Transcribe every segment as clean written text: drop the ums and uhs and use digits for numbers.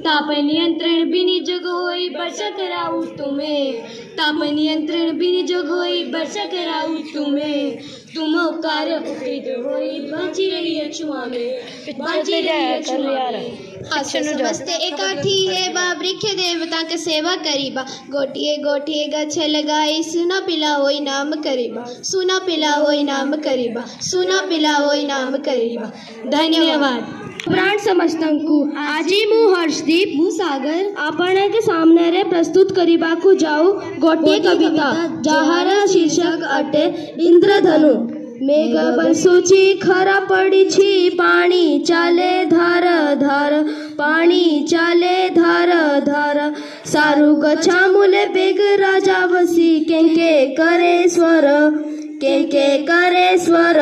ताप नियंत्रण बिनी जग होई वर्षा कराऊं तुम्हें, ताप नियंत्रण बिनी जग होई वर्षा कराऊं तुम्हें। तुम उपकार उपकृत होई बाजी रही अछुआ में, बाजी रही अछुआ में। समस्ते एकाठी है बा वृक्ष देवता के सेवा करीबा, गोटिए गोटिए गछ लगाई सुना पिला होई नाम करीबा, सुना पिला होई नाम करीबा, सुना पिला होई नाम करीबा। धन्यवाद। प्राण समस्तंकु आजी मु हर्षदीप मु सागर आपण के सामने रे प्रस्तुत करीबा को जाऊ गोटिए कविता जहार शीर्षक अटे इंद्रधनु। मेघ बरसुची खरा पड़ी छी पानी चाले धार धार, पानी चाले धार धार। सारु गछा मुले बेग राजा बसी केंके करे स्वर, केंके करे स्वर।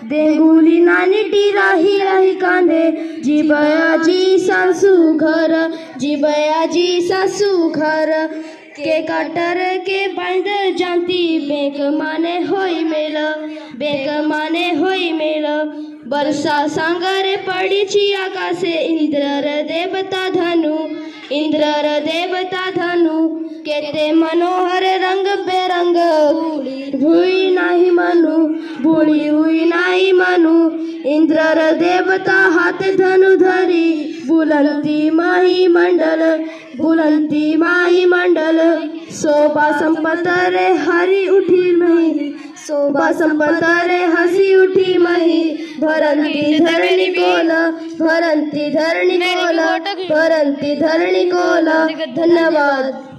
बेंगुली नानी टी राही राही कांदे, जीबया जी सासू घर, जीबया जी सासू घर। के काटर के बांध जानती बेक माने होई मेल, बेक माने होई मेल। वर्षा सांगरे पड़ी छी आकाशे इंद्र देवता धनु, इंद्र देवता धनु। केते मनोहर रंग बेरंग हुई नाही मनु, भूली हुई नाही मनु। इंद्र देवता हाथ धनु धरी बुलंती माही मंडल, बुलंती माही मंडल। शोभा संपत रे हरी उठी मही, शोभा संपत रे हसी उठी मही। भरंती धरणी कोल, भरंती धरणी कोल, भरंती धरणी कोल। धन्यवाद।